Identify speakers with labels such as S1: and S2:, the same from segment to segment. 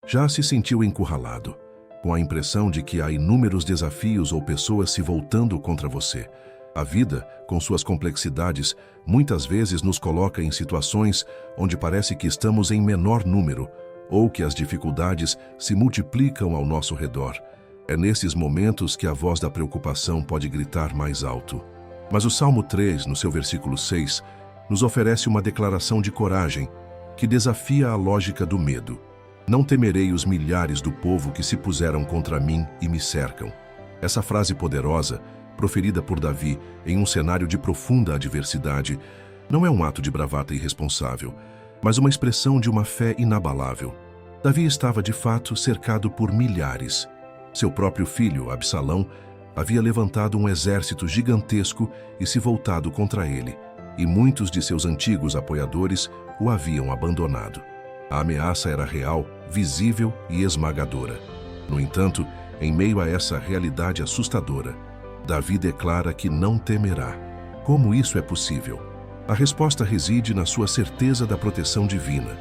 S1: Já se sentiu encurralado, com a impressão de que há inúmeros desafios ou pessoas se voltando contra você? A vida, com suas complexidades, muitas vezes nos coloca em situações onde parece que estamos em menor número ou que as dificuldades se multiplicam ao nosso redor. É nesses momentos que a voz da preocupação pode gritar mais alto. Mas o Salmo 3, no seu versículo 6, nos oferece uma declaração de coragem que desafia a lógica do medo. Não temerei os milhares do povo que se puseram contra mim e me cercam. Essa frase poderosa, proferida por Davi em um cenário de profunda adversidade, não é um ato de bravata irresponsável, mas uma expressão de uma fé inabalável. Davi estava de fato cercado por milhares. Seu próprio filho, Absalão, havia levantado um exército gigantesco e se voltado contra ele, e muitos de seus antigos apoiadores o haviam abandonado. A ameaça era real, visível e esmagadora. No entanto, em meio a essa realidade assustadora, Davi declara que não temerá. Como isso é possível? A resposta reside na sua certeza da proteção divina,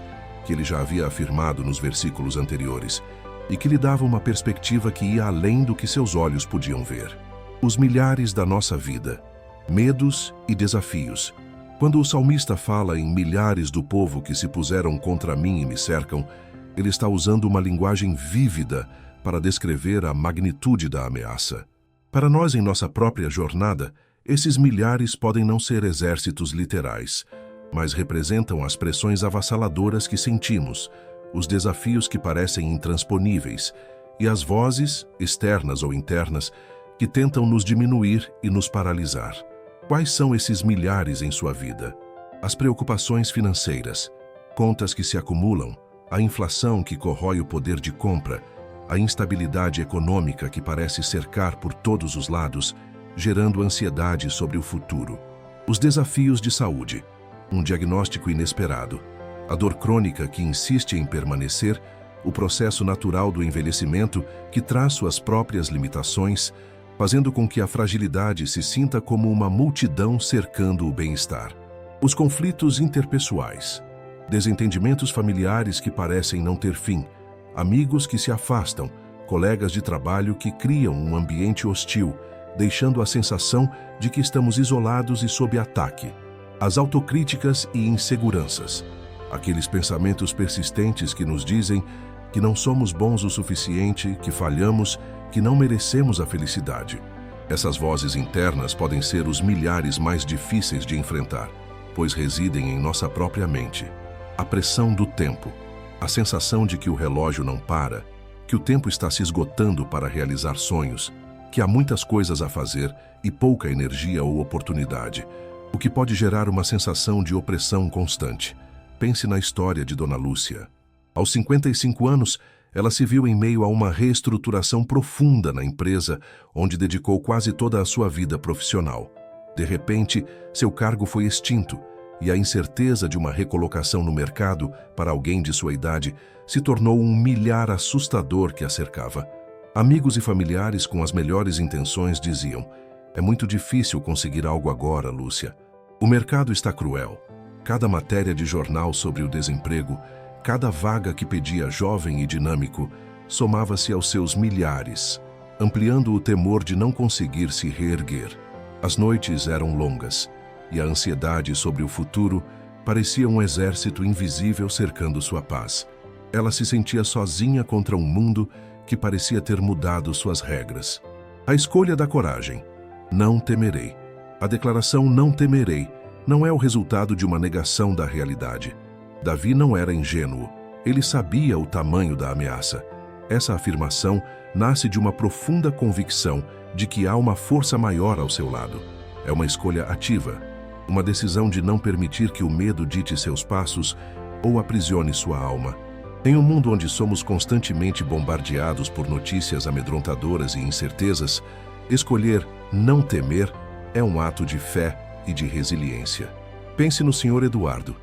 S1: que ele já havia afirmado nos versículos anteriores, e que lhe dava uma perspectiva que ia além do que seus olhos podiam ver. Os milhares da nossa vida, medos e desafios. Quando o salmista fala em milhares do povo que se puseram contra mim e me cercam, ele está usando uma linguagem vívida para descrever a magnitude da ameaça. Para nós, em nossa própria jornada, esses milhares podem não ser exércitos literais, mas representam as pressões avassaladoras que sentimos, os desafios que parecem intransponíveis e as vozes, externas ou internas, que tentam nos diminuir e nos paralisar. Quais são esses milhares em sua vida? As preocupações financeiras, contas que se acumulam, a inflação que corrói o poder de compra, a instabilidade econômica que parece cercar por todos os lados, gerando ansiedade sobre o futuro. Os desafios de saúde, um diagnóstico inesperado, a dor crônica que insiste em permanecer, o processo natural do envelhecimento que traz suas próprias limitações, fazendo com que a fragilidade se sinta como uma multidão cercando o bem-estar. Os conflitos interpessoais, desentendimentos familiares que parecem não ter fim, amigos que se afastam, colegas de trabalho que criam um ambiente hostil, deixando a sensação de que estamos isolados e sob ataque. As autocríticas e inseguranças, aqueles pensamentos persistentes que nos dizem que não somos bons o suficiente, que falhamos, que não merecemos a felicidade. Essas vozes internas podem ser os milhares mais difíceis de enfrentar, pois residem em nossa própria mente. A pressão do tempo, a sensação de que o relógio não para, que o tempo está se esgotando para realizar sonhos, que há muitas coisas a fazer e pouca energia ou oportunidade, o que pode gerar uma sensação de opressão constante. Pense na história de Dona Lúcia. Aos 55 anos, ela se viu em meio a uma reestruturação profunda na empresa, onde dedicou quase toda a sua vida profissional. De repente, seu cargo foi extinto, e a incerteza de uma recolocação no mercado para alguém de sua idade se tornou um milhar assustador que a cercava. Amigos e familiares com as melhores intenções diziam: "É muito difícil conseguir algo agora, Lúcia. O mercado está cruel. Cada matéria de jornal sobre o desemprego, cada vaga que pedia jovem e dinâmico, somava-se aos seus milhares, ampliando o temor de não conseguir se reerguer. As noites eram longas, e a ansiedade sobre o futuro parecia um exército invisível cercando sua paz. Ela se sentia sozinha contra um mundo que parecia ter mudado suas regras. A escolha da coragem. Não temerei. A declaração "não temerei" não é o resultado de uma negação da realidade. Davi não era ingênuo. Ele sabia o tamanho da ameaça. Essa afirmação nasce de uma profunda convicção de que há uma força maior ao seu lado. É uma escolha ativa, uma decisão de não permitir que o medo dite seus passos ou aprisione sua alma. Em um mundo onde somos constantemente bombardeados por notícias amedrontadoras e incertezas, escolher não temer é um ato de fé e de resiliência. Pense no Sr. Eduardo.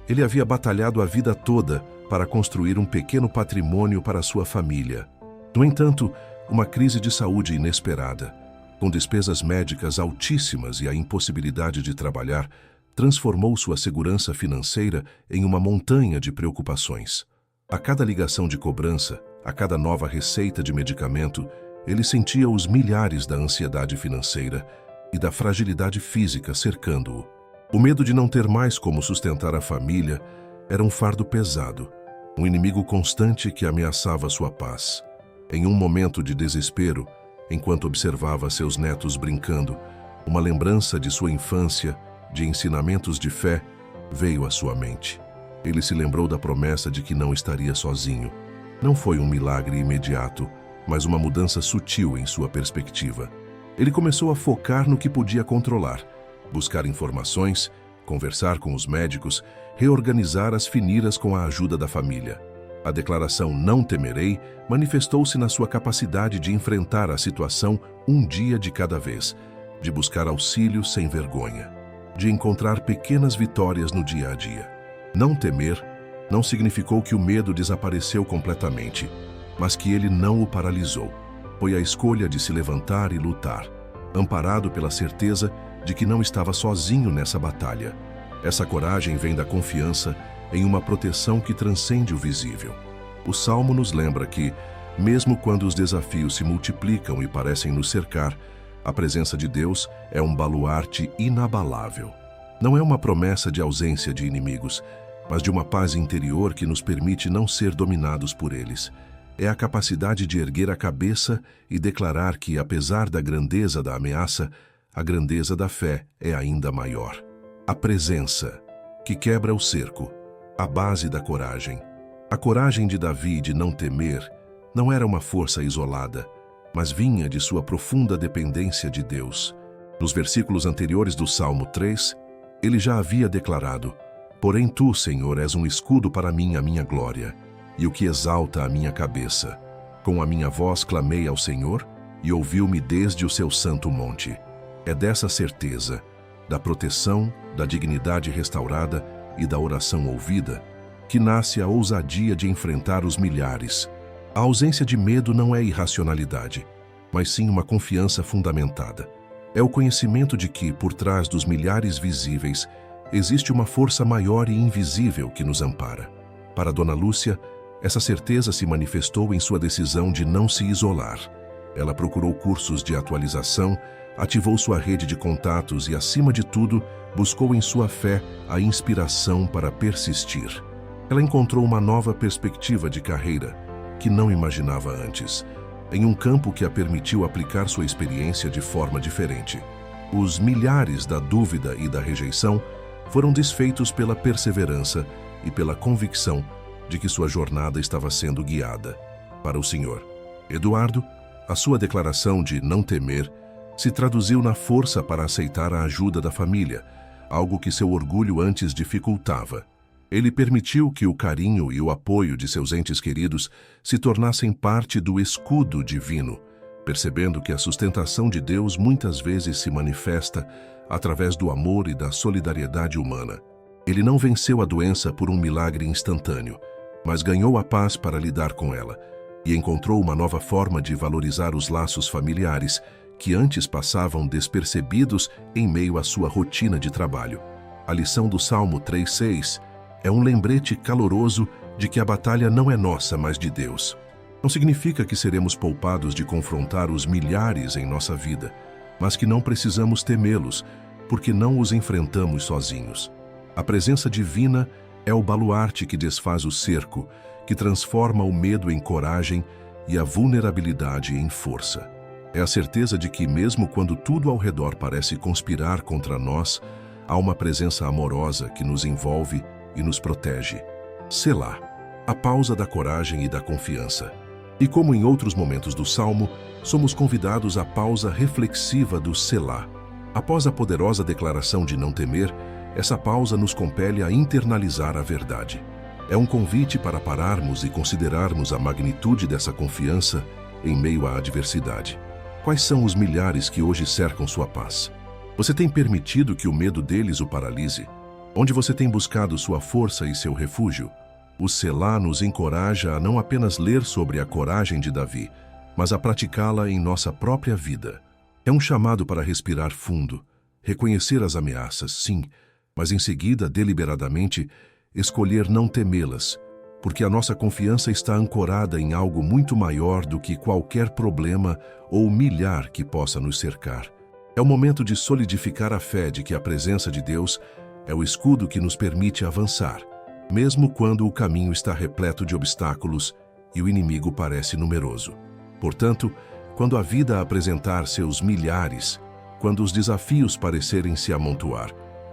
S1: Ele havia batalhado a vida toda para construir um pequeno patrimônio para sua família. No entanto, uma crise de saúde inesperada, com despesas médicas altíssimas e a impossibilidade de trabalhar, transformou sua segurança financeira em uma montanha de preocupações. A cada ligação de cobrança, a cada nova receita de medicamento, ele sentia os milhares da ansiedade financeira e da fragilidade física cercando-o. O medo de não ter mais como sustentar a família era um fardo pesado, um inimigo constante que ameaçava sua paz. Em um momento de desespero, enquanto observava seus netos brincando, uma lembrança de sua infância, de ensinamentos de fé, veio à sua mente. Ele se lembrou da promessa de que não estaria sozinho. Não foi um milagre imediato, mas uma mudança sutil em sua perspectiva. Ele começou a focar no que podia controlar, buscar informações, conversar com os médicos, reorganizar as finiras com a ajuda da família. A declaração "não temerei" manifestou-se na sua capacidade de enfrentar a situação um dia de cada vez, de buscar auxílio sem vergonha, de encontrar pequenas vitórias no dia a dia. Não temer não significou que o medo desapareceu completamente, mas que ele não o paralisou. Foi a escolha de se levantar e lutar, amparado pela certeza de que não estava sozinho nessa batalha. Essa coragem vem da confiança em uma proteção que transcende o visível. O Salmo nos lembra que, mesmo quando os desafios se multiplicam e parecem nos cercar, a presença de Deus é um baluarte inabalável. Não é uma promessa de ausência de inimigos, mas de uma paz interior que nos permite não ser dominados por eles. É a capacidade de erguer a cabeça e declarar que, apesar da grandeza da ameaça, a grandeza da fé é ainda maior. A presença, que quebra o cerco, a base da coragem. A coragem de Davi de não temer não era uma força isolada, mas vinha de sua profunda dependência de Deus. Nos versículos anteriores do Salmo 3, ele já havia declarado: "Porém tu, Senhor, és um escudo para mim, a minha glória, e o que exalta a minha cabeça. Com a minha voz clamei ao Senhor, e ouviu-me desde o seu santo monte." É dessa certeza, da proteção, da dignidade restaurada e da oração ouvida, que nasce a ousadia de enfrentar os milhares. A ausência de medo não é irracionalidade, mas sim uma confiança fundamentada. É o conhecimento de que, por trás dos milhares visíveis, existe uma força maior e invisível que nos ampara. Para Dona Lúcia, essa certeza se manifestou em sua decisão de não se isolar. Ela procurou cursos de atualização, ativou sua rede de contatos e, acima de tudo, buscou em sua fé a inspiração para persistir. Ela encontrou uma nova perspectiva de carreira que não imaginava antes, em um campo que a permitiu aplicar sua experiência de forma diferente. Os milhares da dúvida e da rejeição foram desfeitos pela perseverança e pela convicção de que sua jornada estava sendo guiada para o Senhor. Eduardo, a sua declaração de não temer se traduziu na força para aceitar a ajuda da família, algo que seu orgulho antes dificultava. Ele permitiu que o carinho e o apoio de seus entes queridos se tornassem parte do escudo divino, percebendo que a sustentação de Deus muitas vezes se manifesta através do amor e da solidariedade humana. Ele não venceu a doença por um milagre instantâneo, mas ganhou a paz para lidar com ela e encontrou uma nova forma de valorizar os laços familiares que antes passavam despercebidos em meio à sua rotina de trabalho. A lição do Salmo 3:6 é um lembrete caloroso de que a batalha não é nossa, mas de Deus. Não significa que seremos poupados de confrontar os milhares em nossa vida, mas que não precisamos temê-los, porque não os enfrentamos sozinhos. A presença divina é o baluarte que desfaz o cerco, que transforma o medo em coragem e a vulnerabilidade em força. É a certeza de que, mesmo quando tudo ao redor parece conspirar contra nós, há uma presença amorosa que nos envolve e nos protege. Selá, a pausa da coragem e da confiança. E como em outros momentos do Salmo, somos convidados à pausa reflexiva do Selá. Após a poderosa declaração de não temer, essa pausa nos compele a internalizar a verdade. É um convite para pararmos e considerarmos a magnitude dessa confiança em meio à adversidade. Quais são os milhares que hoje cercam sua paz? Você tem permitido que o medo deles o paralise? Onde você tem buscado sua força e seu refúgio? O Selá nos encoraja a não apenas ler sobre a coragem de Davi, mas a praticá-la em nossa própria vida. É um chamado para respirar fundo, reconhecer as ameaças, sim, mas em seguida, deliberadamente, escolher não temê-las, porque a nossa confiança está ancorada em algo muito maior do que qualquer problema ou milhar que possa nos cercar. É o momento de solidificar a fé de que a presença de Deus é o escudo que nos permite avançar, mesmo quando o caminho está repleto de obstáculos e o inimigo parece numeroso. Portanto, quando a vida apresentar seus milhares, quando os desafios parecerem se amontoar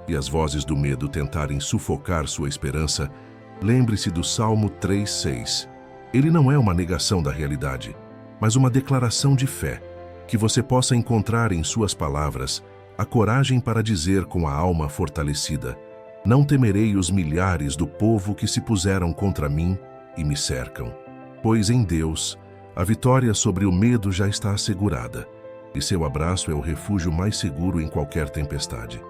S1: e as vozes do medo tentarem sufocar sua esperança, lembre-se do Salmo 3:6. Ele não é uma negação da realidade, mas uma declaração de fé, que você possa encontrar em suas palavras a coragem para dizer com a alma fortalecida: não temerei os milhares do povo que se puseram contra mim e me cercam. Pois em Deus, a vitória sobre o medo já está assegurada, e seu abraço é o refúgio mais seguro em qualquer tempestade.